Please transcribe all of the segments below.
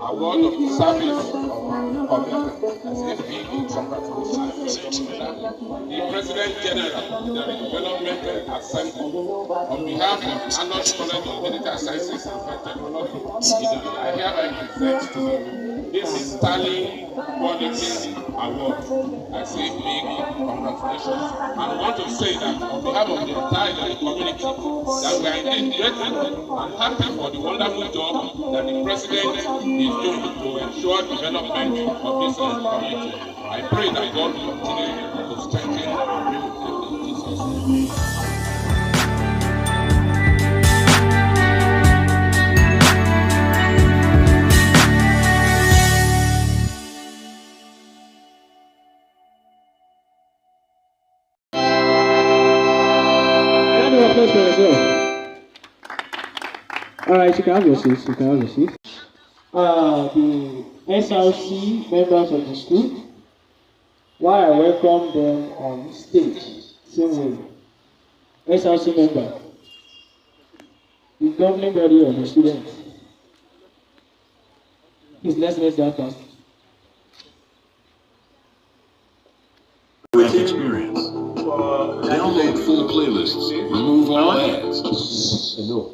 award of service or commitment as if being congratulations. The President General, the Development Assembly, on behalf of Allosh College of Medical Sciences and Technology, Idanre, I hereby present to you this Sterling Quality Award. I say big congratulations. And I want to say that on behalf of the entire community, that we are indeed grateful and happy for the wonderful job that the President is doing to ensure development of this community. I pray that God will continue to strengthen our community in Jesus' name. All right, you can have your seats. You can have your seats. The SRC members of the school, while I welcome them on stage, same way. SRC member, the governing body of the students. Please let's make that fast. With experience. Download full playlists. Remove all ads. Hello.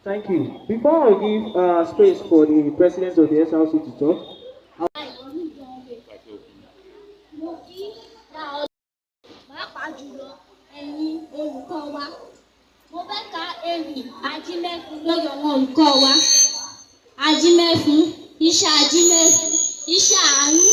Thank you. Before I give space for the president of the SRC to talk, mo fẹ́ ka ewì ajímẹ́fun lórí àwọn olùkọ́ wa. Ajímẹ́fun, iṣẹ́ ajímẹ́fun, iṣẹ́ àánú,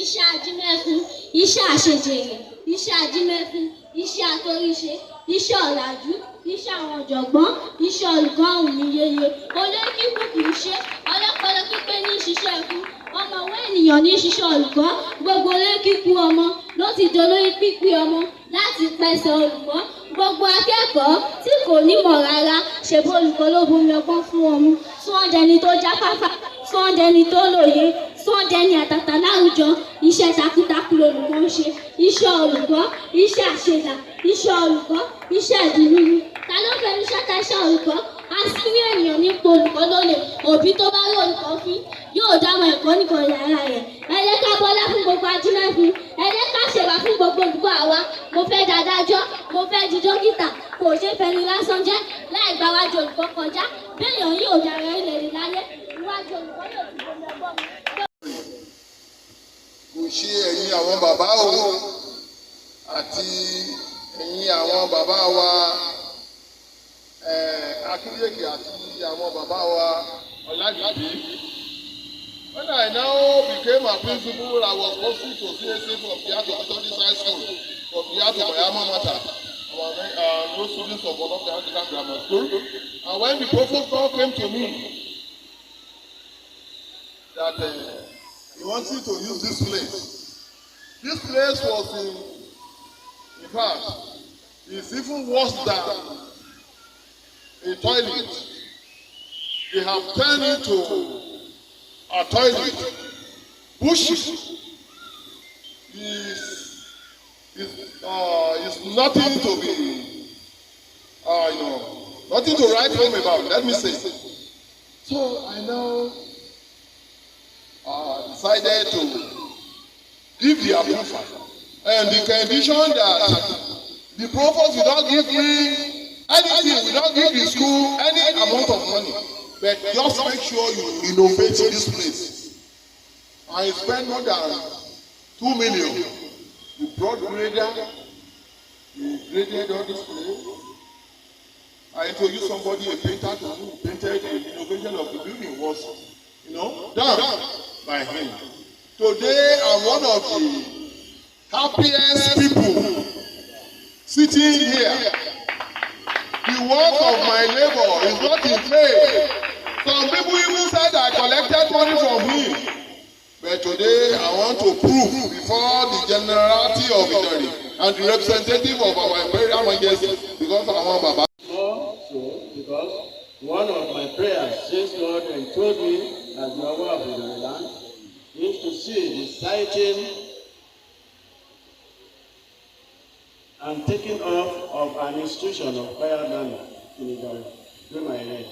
iṣẹ́ ajímẹ́fun, iṣẹ́ àṣejèrè, iṣẹ́ ajímẹ́fun, iṣẹ́ atóríṣe, iṣẹ́ ọ̀làjú, iṣẹ́ àwọn ọ̀jọ̀gbọ́n, iṣẹ́ olùkọ́ ọ̀hún ní yeye. Olókìkú kì í ṣe, ọlọ́pọlọ pípé ní ṣiṣẹ́ fún, ọmọwé ènìyàn ní ṣiṣẹ́ olùkọ́. Gbogbo olókìkú ọmọ ló ti dolórí pípé ọmọ láti pèsè olùkọ́. Gbogbo akẹ́kọ̀ọ́ tí kò nímọ̀ rárá ṣèbó olùkọ́ ló bomi ọgbọ́n fún ọmú. Tí wọ́n dẹni tó jáfáfá, tí wọ́n dẹni tó lóye, tí wọ́n dẹni àtàtà láwùjọ. Iṣẹ́ takuntakun lolùkọ́ ń ṣe. Iṣẹ́ olùkọ́, iṣẹ́ àṣelà, iṣẹ́ olùkọ́, iṣẹ́ ìdílúrú. Ta ló fẹ́ iṣẹ́ ta iṣẹ́ olùkọ́? A sì ní ènìyàn nípò olùkọ́ lónìí. Òbí tó bá rí olùkọ́ fín yóò dáwọn ẹ̀kọ́ nìkan yàrá rẹ̀. Ẹ jẹ́ ká bọ́lá fún gbogbo ajímẹ́fun. Ẹ jẹ́ ká ṣèwà fún gbogbo olùkọ́ àwa. Mo fẹ́ dádájọ́, mo fẹ́ di dókítà. Kò ṣe fẹnu lásán jẹ́ láì gba wájú olùkọ́ kọjá. Béèyàn yóò dára ilẹ̀ láyé. Iwájú olùkọ́ yóò ti bomi ọgbọ́n mi. Kò ṣe ẹ̀yin àwọn bàbá o àti ẹ̀yin àwọn bàbá wa Akínyèkè àti àwọn bàbá wa Ọlájìdé. When I now became a principal, I was posted to CSA from Piato Methodist High School, from Piato Bayama Mata. No students of one of the Anglican Grammar School. And when the professor came to me that he wanted to use this place. This place was in fact, it's even worse than a toilet. They have turned into a toilet. Bushes is nothing to be, nothing to write home about. Let me say. So I now decided to give the approval, and the condition that the provost will not give me anything, will not give the school any amount of money, but just make sure you innovate this place. I spent more than 2 million. We brought grader, we graded all this place. I introduced somebody, a painter, who painted the innovation of the building was, done by him. Today, I'm one of the happiest people sitting here. The work of my neighbor is not in vain. Some people even said I collected money from him. But today, I want to prove before the generality of Idanre and the representative of our imperial majesty, because I want Baba. Also, because one of my prayers since God told me as the Oba of the land, is to see the sighting and taking off of an institution of higher learning in Idanre during my reign.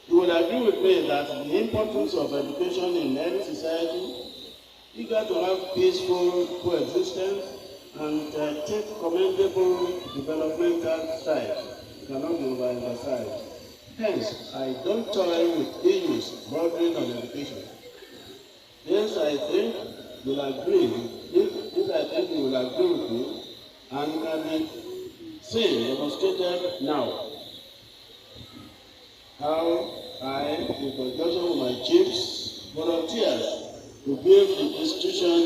You will agree with me that the importance of education in any society, eager to have peaceful coexistence and take commendable developmental strides, cannot be overemphasized. Hence, I don't toy with issues bordering on education. This I think you'll agree. This I think you will agree with me, and can be seen, demonstrated now. How I, in conjunction with my chiefs, volunteers to give the institution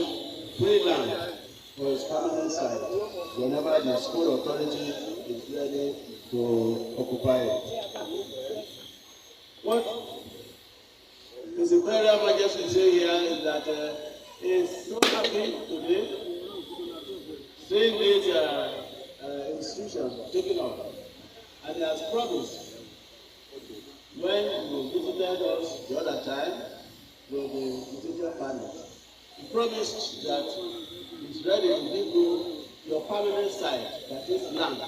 free land for its permanent site whenever the school authority is ready to occupy it. What His Imperial Majesty say here is that he is so happy today seeing this institution taken off, and he has promised when he visited us the other time with the institution panel. He promised that he's ready to give you your permanent site, that is land.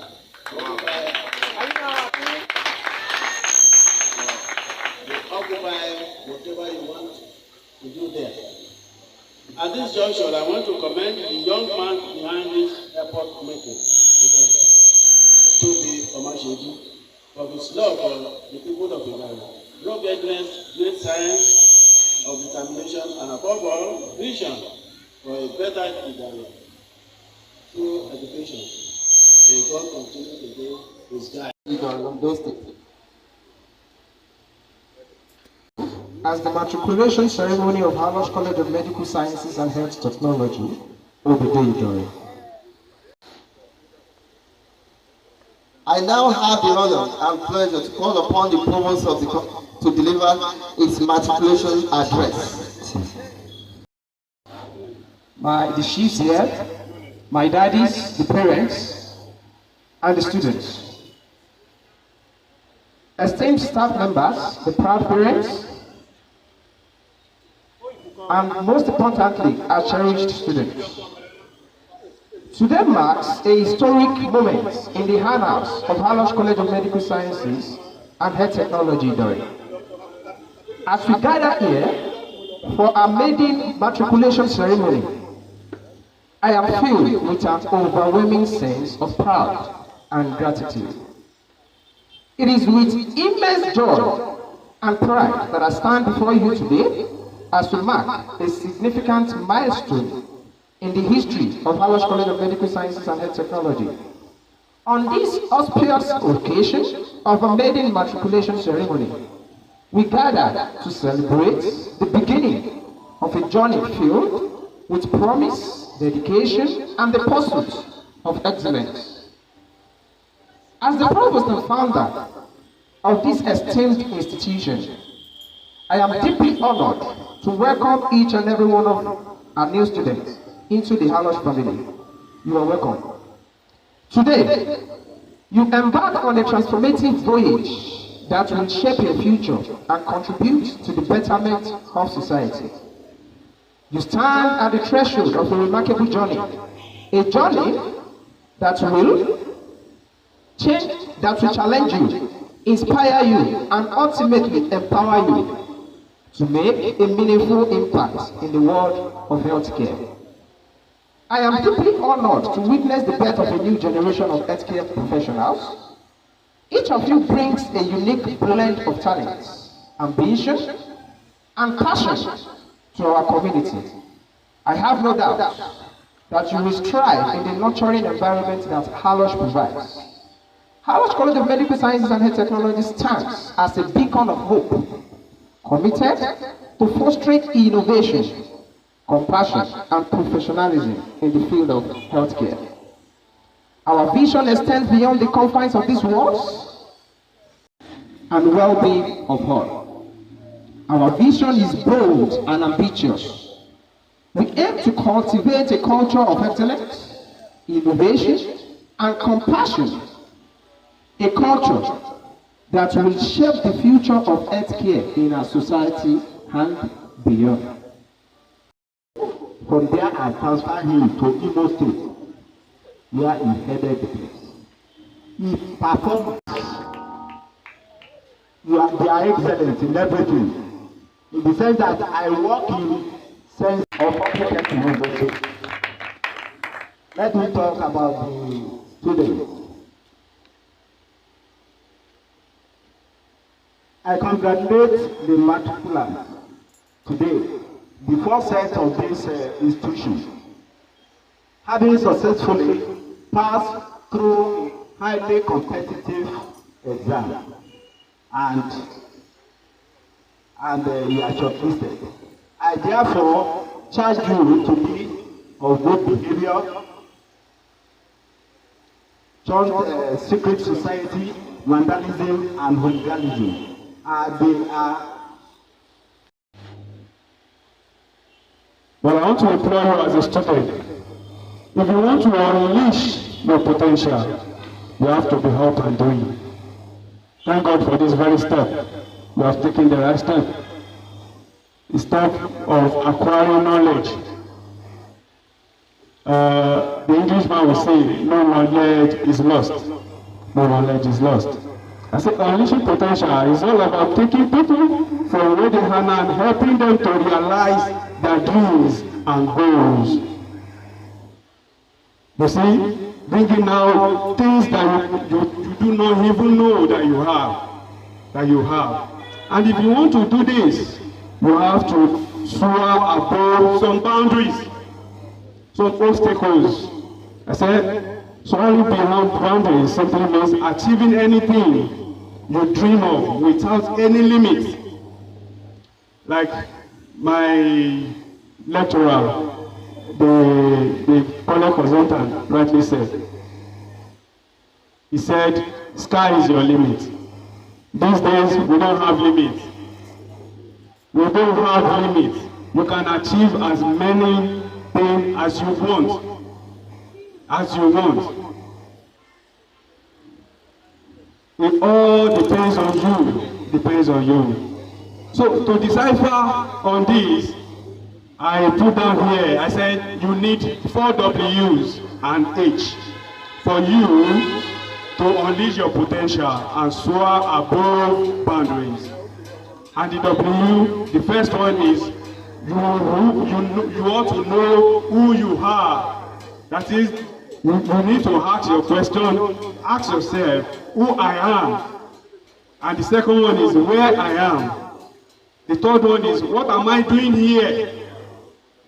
Occupy whatever you want to do there. At this juncture, I want to commend the young man behind this airport making event, Toby Omasheji, for his love for the people of Idanre, ruggedness, great science of determination, and above all, vision for a better Idanre through education. May God continue to be his guide. As the matriculation ceremony of Allosh College of Medical Sciences and Health Technology will be Idanre. I now have the honor and pleasure to call upon the provost of the to deliver its matriculation address. The chiefs here, my daddies, the parents, and the students. Esteemed staff members, the proud parents, and most importantly, our cherished students. Today marks a historic moment in the annals of Allosh College of Medical Sciences and Health Technology Idanre. As we gather here for our maiden matriculation ceremony, I am filled with an overwhelming sense of pride and gratitude. It is with immense joy and pride that I stand before you today as we mark a significant milestone in the history of Allosh College of Medical Sciences and Health Technology. On this auspicious occasion of a maiden matriculation ceremony, we gather to celebrate the beginning of a journey filled with promise, dedication, and the pursuit of excellence. As the provost and founder of this esteemed institution, I am deeply honored to welcome each and every one of our new students into the Allosh family. You are welcome. Today, you embark on a transformative voyage that will shape your future and contribute to the betterment of society. You stand at the threshold of a remarkable journey, a journey that will challenge you, inspire you, and ultimately empower you to make a meaningful impact in the world of healthcare. I am deeply honored to witness the birth of a new generation of healthcare professionals. Each of you brings a unique blend of talents, ambition, and passion to our community. I have no doubt that you will thrive in the nurturing environment that Allosh provides. Allosh College of Medical Sciences and Health Technology stands as a beacon of hope, committed to fostering innovation, compassion, and professionalism in the field of healthcare. Our vision extends beyond the confines of these walls and well-being of all. Our vision is bold and ambitious. We aim to cultivate a culture of excellence, innovation, and compassion. A culture that will shape the future of healthcare in our society and beyond. From there, I transferred him to Imo State, where he headed the place. He performed. They are excellent in everything. In the sense that I work in sense of applicant also. Let me talk about the students. I congratulate the matriculants today, the first set of this institution, having successfully passed through a highly competitive exam, and you are shortlisted. I therefore charge you to be of good behavior, shun secret society, vandalism, and hooliganism. They are. Well, I want to implore you as a student, if you want to unleash your potential, you have to be up and doing. Thank God for this very step. You have taken the right step. The step of acquiring knowledge. The Englishman will say, no knowledge is lost. No knowledge is lost. I say unleashing potential is all about taking people from where they are and helping them to realize their dreams and goals. You see, bringing out things that you do not even know that you have. And if you want to do this, you have to soar above some boundaries, some obstacles. I said, soaring beyond boundaries simply means achieving anything you dream of without any limits. Like my lecturer, the college consultant rightly said. He said, sky is your limit. These days, we don't have limits. We don't have limits. You can achieve as many things as you want. As you want. It all depends on you. Depends on you. So to decipher on this, I put down here, I said you need 4 W's and H for you to unleash your potential and soar above boundaries. And the W, the first one is you ought to know who you are. That is, you need to ask your question, ask yourself who I am. And the second one is where I am. The third one is what am I doing here?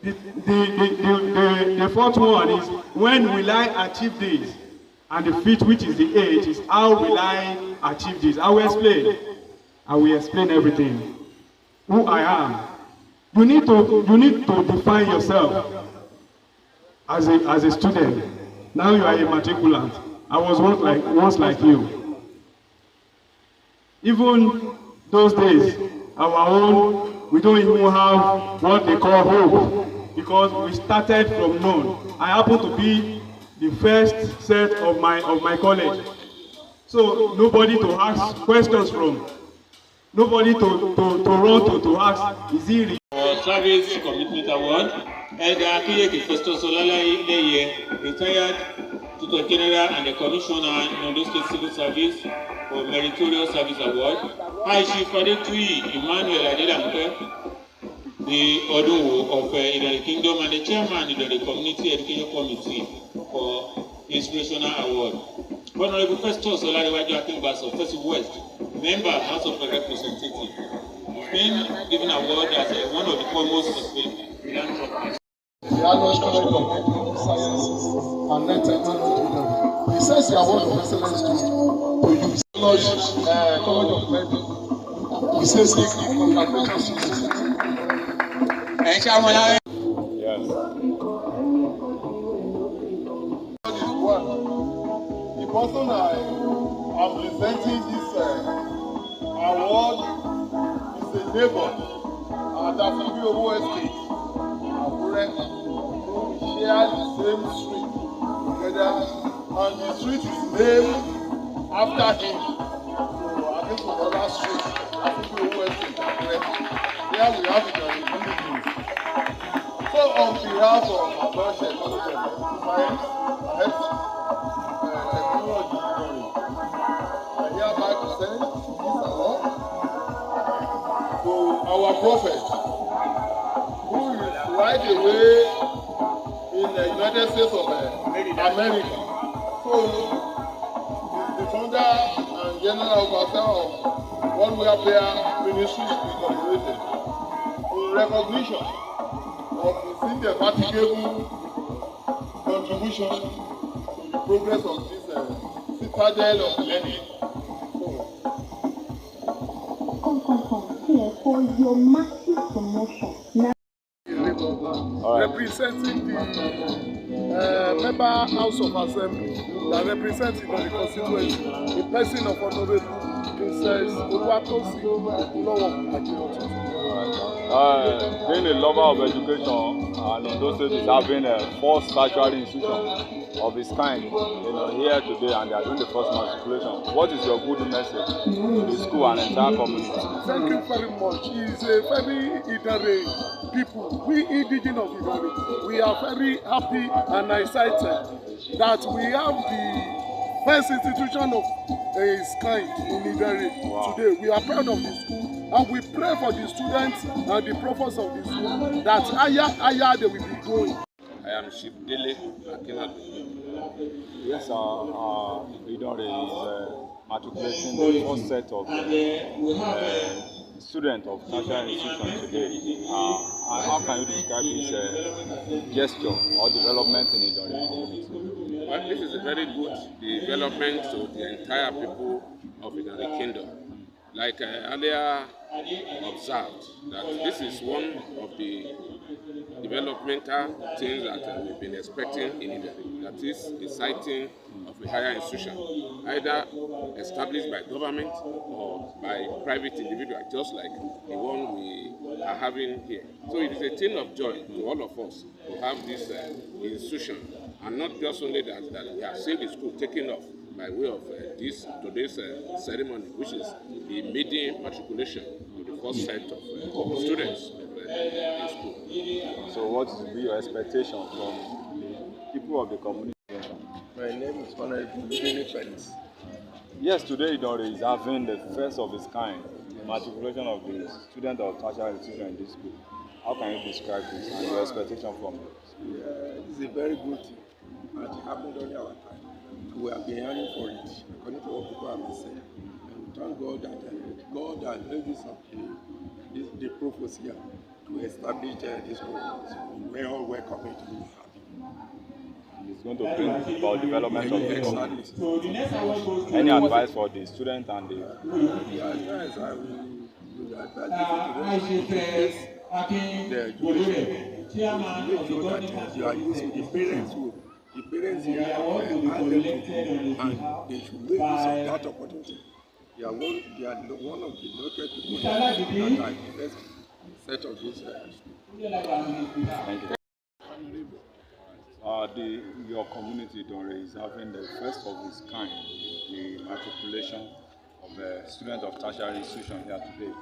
The fourth one is when will I achieve this? And the fifth, which is the H, is how will I achieve this? I will explain. I will explain everything. Who I am. You need to define yourself as a student. Now you are a matriculant. I was once like you. Even those days, our own, we don't even have what they call hope, because we started from none. I happen to be the first set of my college, so nobody to ask questions from, nobody to run to ask, is he real? Our Service Commitment Award, Elder Akiyeki Festus Olaleye, retired Tutor General and the Commissioner in Ondo State Civil Service for Meritorious Service Award. High Chief Adetui Emmanuel Adelampe, the Odu of Idanre Kingdom and the Chairman of the Community Education Committee for Inspirational Award. Honorable Festus Olaleye Akinbaso, First West, Member House of Representatives, been given award as one of the foremost philanthropists. The Allosh College of Medical Sciences and Net Technology. He says the award of excellence to use Allosh College of Medical. He says congratulations to you. Yes. The person I am presenting this award is a neighbor at Afibi Owo Estate, Akure, who we share the same street together, and the street is named after him. So I think for the last street, Afibi Owo Estate, Akure. Here we have it on the building. So on behalf of Allosh College of Science, our prophet, who is right away in the United States of America. So, the founder and general officer of World Welfare Ministries Incorporated, in recognition of his indefatigable contribution to the progress of this citadel of learning. For your massive promotion. Representing the member House of Assembly that represents the constituency, the person of Honorable Princess Oluwatosi Lowo Akinoti. Being a lover of education, and Ondo State is having a first tertiary institution of its kind, here today, and they are doing the first matriculation. What is your good message to the school and entire community? Thank you very much. It's a very Idanre people. We indigenous of Idanre, we are very happy and excited that we have the first institution of its kind in Idanre today. We are proud of the school. And we pray for the students and the provost of the school that higher they will be going. I am Chief Dele Akinadu. Yes, Idanre is matriculating the first set of students of tertiary institution today. How can you describe this gesture or development in Idanre community? Well, this is a very good development to the entire people of Idanre Kingdom. Like earlier observed, that this is one of the developmental things that we've been expecting in Idanre. That is the siting of a higher institution, either established by government or by private individual, just like the one we are having here. So it is a thing of joy to all of us to have this institution, and not just only that we have seen the school taking off by way of today's ceremony, which is the Maiden Matriculation to the first set of students of the school. So what will be your expectation from the people of the community? My name is Honorable Felix. Yes, today Idanre is having the first of its kind, the matriculation of the student of tertiary institution in this school. How can you describe this and your expectation from it? This is a very good thing, and it happened during our time. We have been yearning for it, according to what people have been saying. And we thank God that God has made this up the purpose here to establish this program. So we all welcome it. It's going to bring about development of the community. Any advice for the student and the advice I will advise you to the education. Make sure that you are using the parents who the parents here and they should make use of that opportunity. They are one of the local people that are the best set of this school. Thank you. Your community, Idanre, is having the first of its kind, the matriculation of a student of tertiary institution here today.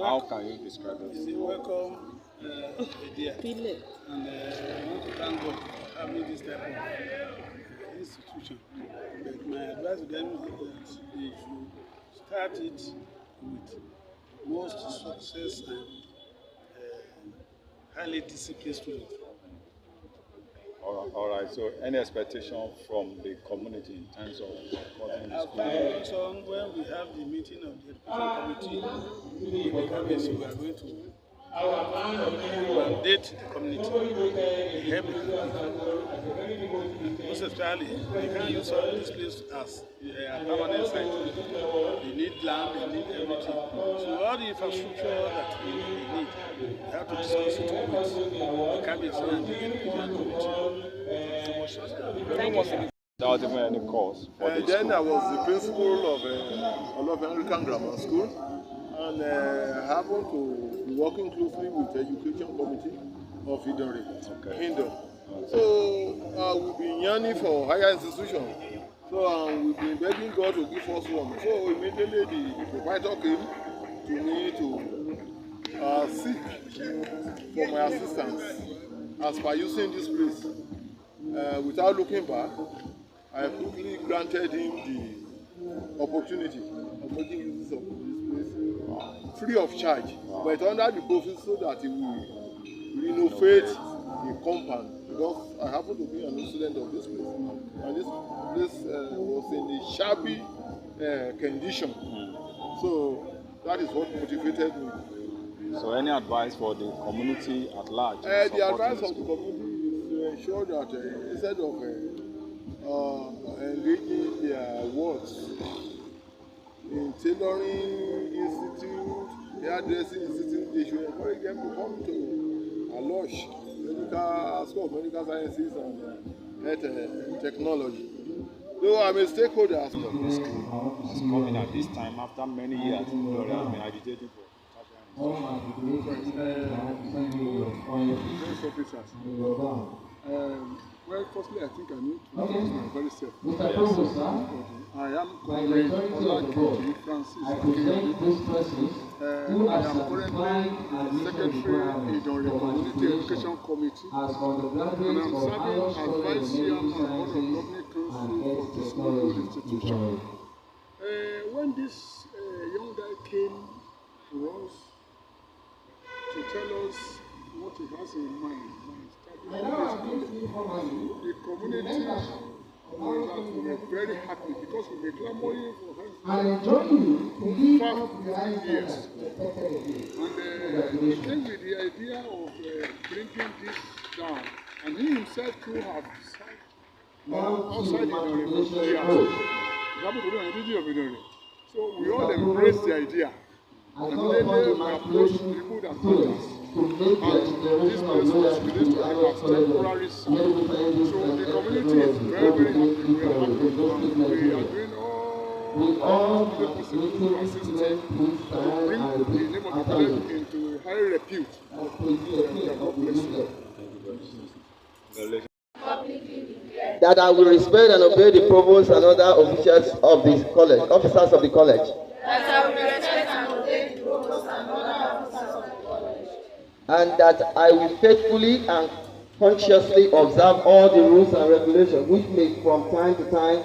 How can you describe it? It's a welcome idea. And I want to thank God for having this type of institution. But my advice to them is that they should start it with most success and highly disciplined students. All right. So, any expectation from the community in terms of supporting the school? When we have the meeting of the education committee, we are going to mandate the community, help the community. Most especially, they can't use all this place as a permanent site. They need land, they need everything. So all the infrastructure that they need, they have to discuss it with the cabinet and the education committee. Without even any cause for the Then school. I was the principal of Anglican Grammar School, and I happened to be working closely with the education committee of Idanre Kingdom. So we've been yearning for higher institutions. So we've been begging God to give us one. So immediately the proprietor came to me to seek for my assistance as per using this place. Without looking back, I quickly granted him the opportunity of making use of this place free of charge, but under the proviso so that it will renovate the compound, because I happen to be an student of this place, and this place was in a shabby condition. So that is what motivated me. So any advice for the community at large? The advice of the community is to ensure that instead of engaging their works in tailoring institute, hairdressing institute, they should encourage them to come to Allosh, School of Medical Sciences and Health Technology. Though I'm a stakeholder. This school is coming at this time after many years. Idanre has been agitating for. Well, firstly, I think I need to introduce my very self. I am Comrade Allosh Francis. I am currently Secretary Idanre Community Education Committee, and I'm serving as Vice Chairman of the Governing Council for this good institution. When this young guy came to us to tell us what he has in mind, the community was very happy because we were clamoring for him for 5 years. And he came with the idea of bringing this down. And he himself too have outside Idanre. So we all embraced the idea. And then we approached people that told us. And this place was released to him as temporary site. So the community is very, very happy. We are happy. We are doing all the possible to assist him to bring the name of the college into high repute. God bless you. That I will respect and obey the provost and other officials of the college, officers of the college. That I will respect and obey the provost and other officers of the college. And that I will faithfully and consciously observe all the rules and regulations which may from time to time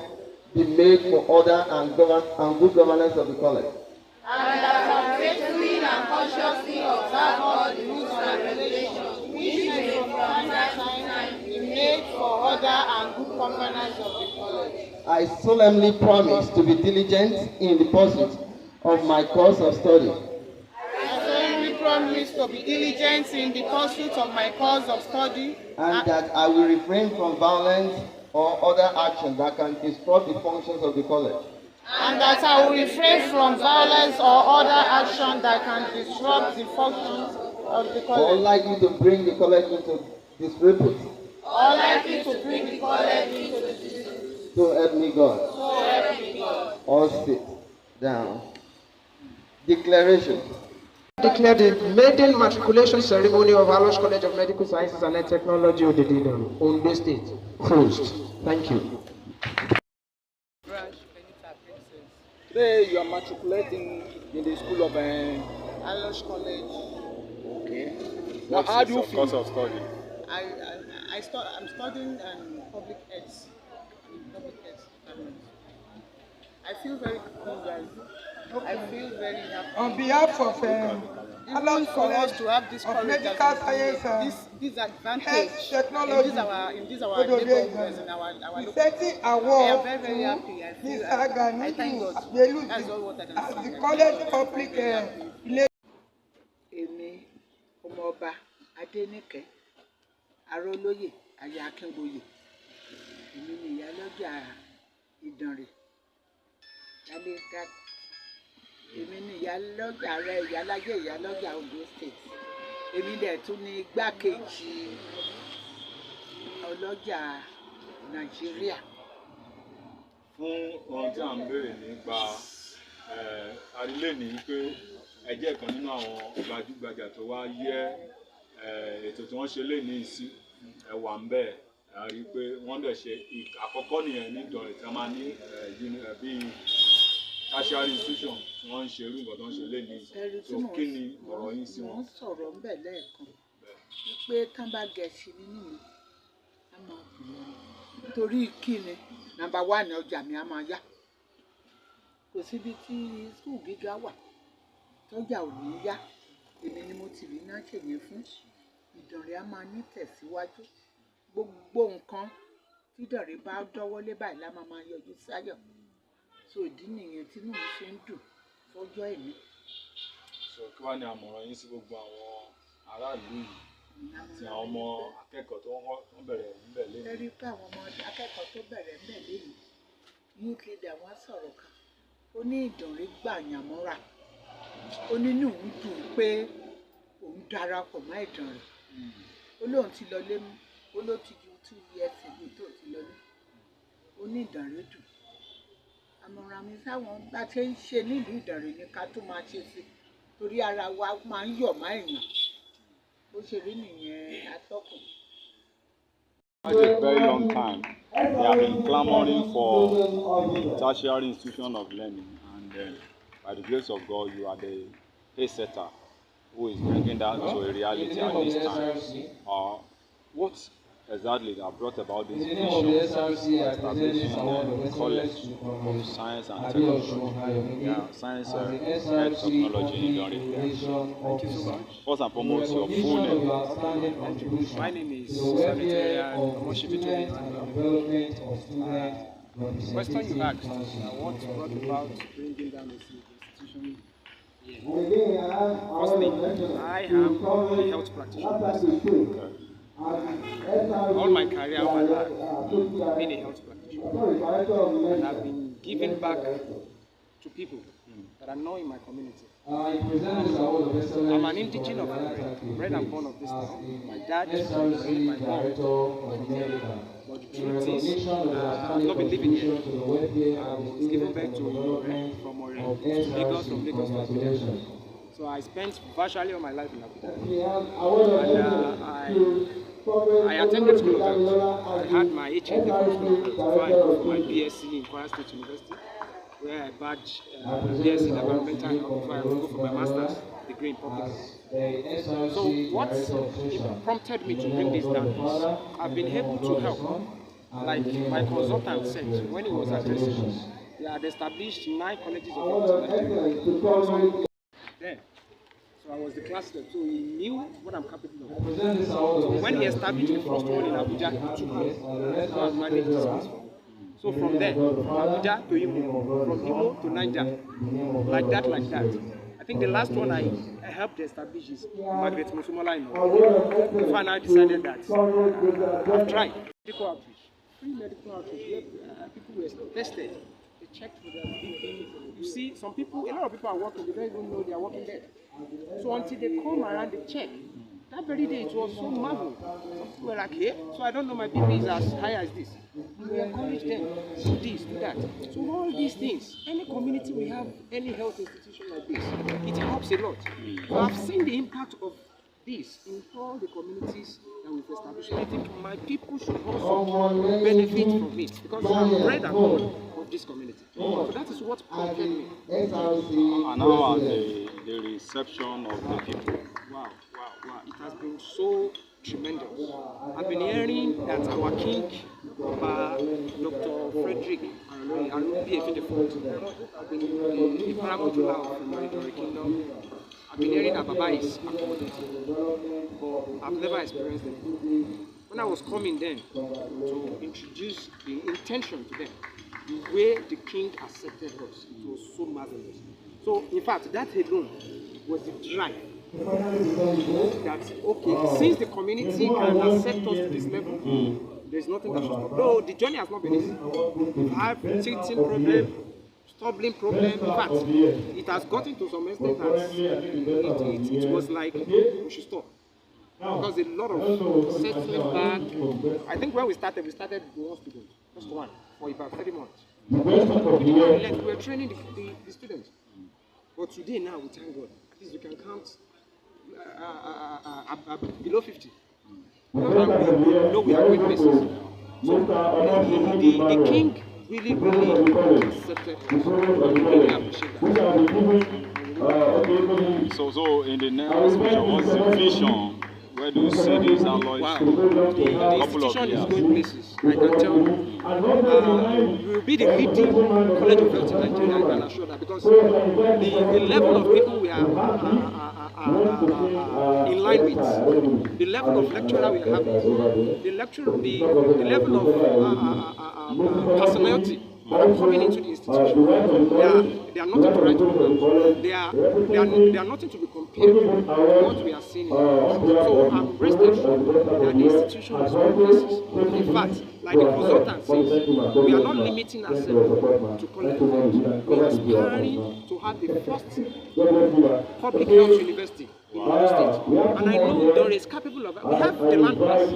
be made for order and good governance of the college. And that I will faithfully and consciously observe all the rules and regulations which may from time to time be made for order and good governance of the college. I solemnly promise to be diligent in the pursuit of my course of study. I solemnly promise to be diligent in the pursuit of my course of study. And that I will refrain from violence or other action that can disrupt the functions of the college. And that I will refrain from violence or other action that can disrupt the functions of the college. Or likely to bring the college into disrepute. Or likely to bring the college into disrepute. So help me God. So help me God. All sit down. Declaration. Declare the maiden matriculation ceremony of Allosh College of Medical Sciences and Technology of the Idanre, Ondo State, closed. Thank you. Today you are matriculating in the school of Allosh College. Okay. Now, how do you feel? Course of study? I'm studying public health. I feel very good. I feel very happy. On behalf of Allosh College to have this of Medical Science this advantage Health Technology in this our neighborhoods in our local. Setting I award am very, very happy. I feel I thank God. That's all what I can say. as the college public Èmi ọmọọba Adéníkẹ́ Arólóyè aya Akíngbóyè. Èmi ni ìyálọ́jà Idanre. Èmi ni ìyálọ́jà rẹ̀ ìyálọ́jà Ondo State. Èmi dẹ̀ tún ni igbákejì ọlọ́jà Nàìjíríà. Fún ohun tí à ń béèrè nípa àrílé ní pé ẹ jẹ́ kan nínú àwọn gbajúgbajà tó wá yẹ ètò tí wọ́n ṣe lé ní ìsí ẹwà ń bẹ̀ a rí pé wọ́n dẹ̀ ṣe àkọ́kọ́ nìyẹn ní Idanre tí wọ́n máa ní bíi tertiary institution tí wọ́n ń ṣe irú nǹkan tó ń ṣe lé ní ìsí tó kí ni ọ̀rọ̀ yín sí wọn. Wọ́n sọ̀rọ̀ ńbẹ̀ lẹ́ẹ̀kan pé tán bá gẹ̀ẹ́sì nínú mi á máa bù wọ́n torí kíni nàmbà wà ní ọjà mi á máa yá kò síbi tí skul gíga wà tọ́jà ò ní yá èmi ni mo ti rí náà ṣèyẹn fún. Ìdànrè á máa ní tẹ̀síwájú gbogbo nǹkan tí Ìdànrè bá dọ́wọ́lé báyìí la máa yọjú sáyọ̀. So ìdí nìyẹn tí inú mi ṣe ń dùn fọ́jọ́ èmi. So kí wàá ní àmọ̀ràn yín sí gbogbo àwọn aráàlú yìí àti àwọn ọmọ akẹ́kọ̀ọ́ tó ń bẹ̀rẹ̀ ńbẹ̀ lẹ́yìn? Ẹ rí i pé àwọn ọmọ akẹ́kọ̀ọ́ tó bẹ̀rẹ̀ ńbẹ̀ lẹ́yìn youth leader wọn sọ̀rọ̀ kan. Ó ní Ìdànrè gbàyàn mọ́ra. Ó nínú òun dùn pé òun darapọ̀ mọ́ Ìdànrè. Ó lóun ti lọ lé mú. Ó ló ti ju 2 years ago tó ti lọ lé. Ó ní Ìdànrè dùn. Àmọ̀ràn mi sáwọn bá ṣe ń ṣe nílùú Ìdànrè ni ká tó máa ṣe sí. Torí ara wa máa ń yọ̀ máa èèyàn. Bó ṣe rí nìyẹn atọ́kùn. For a very long time, they have been clamoring for tertiary institution of learning, and by the grace of God, you are the pace-setter who is bringing that to a reality at this time. What exactly that brought about this vision of establishing a college of science and technology, science and technology in Idanre? Thank you so much. First and foremost, your full name. My name is Allosh. The question you asked, what brought about bringing down this institution here? Firstly, I am a health practitioner. All my career, all my life, I've been a health practitioner. And I've been giving back to people that are not in my community. I'm an indigenous of Idanre, bred and born of this town. My dad is from Idanre, my mom from America. But the truth is, I've not been living here. I was given birth to Idanre from Lagos, from Lagos to Abuja. So I spent virtually all my life in Abuja. And I attended school of health. I had my HND from school of health before I got my BSc in Kwara State University, where I badged BSc in environmental health before I go for my master's degree in public health. So what prompted me to bring this down is I've been able to help. Like my consultant said when he was addressing, he had established 9 colleges of health in Nigeria. So I was the class rep, so he knew what I'm capable of. So when he established the first one in Abuja, he took me. So I was managed this place for me. So from there, from Abuja to Imo, from Imo to Niger, like that. I think the last one I helped establish is Margaret Musumola in Oyo. Before I decided that I've tried. Medical outreach, free medical outreach, where people were tested. They checked for their BP. You see, a lot of people are working, they don't even know they are working there. So until they come around, they check. That very day, it was so marvelous. Some people were like, hey, so I don't know, my BP is as high as this. We encourage them, do this, do that. So all these things, any community we have, any health institution like this, it helps a lot. So I've seen the impact of this in all the communities that we've established. I think my people should also benefit from it because I'm bred and born of this community. So that is what prompted me. And how are the reception of the people? Wow. It has been so tremendous. I've been hearing that our king, Dr. Frederick Alubi I've been the Paramount from my Idanre kingdom. I've been hearing that Baba is accommodating, but I've never experienced it. When I was coming then to introduce the intention to them, the way the king accepted us, it was so marvelous. So, in fact, that alone was the drive. That, okay, since the community can accept us to this level, there's nothing that should stop. Though the journey has not been easy. We've had teething problem, stumbling problem. In fact, it has gotten to some extent that it was like, we should stop. Because a lot of settling back. I think when we started with one student, just one, for about 30 months. We were training the students. But today now, we thank God, at least we can count below 50. We know we are witnesses. So the king really accepted us. Really appreciate that. So in the next vision, what's the vision where Where do you see this alloy Wow, school the in a couple of institution is years? going places, I can tell you. We will be the leading college of health in Nigeria, I can assure that, because the level of people we are in line with, the level of lecturer we are having, the level of personality that are coming into the institution, they are nothing to write home. They are nothing to be compared with what we are seeing in the So I'm rest assured that the institution is going places. In fact, like the consultant says, we are not limiting ourselves to college. We are aspiring to have the first public health university in the state. And I know Idanre is capable of it. We have the land mass.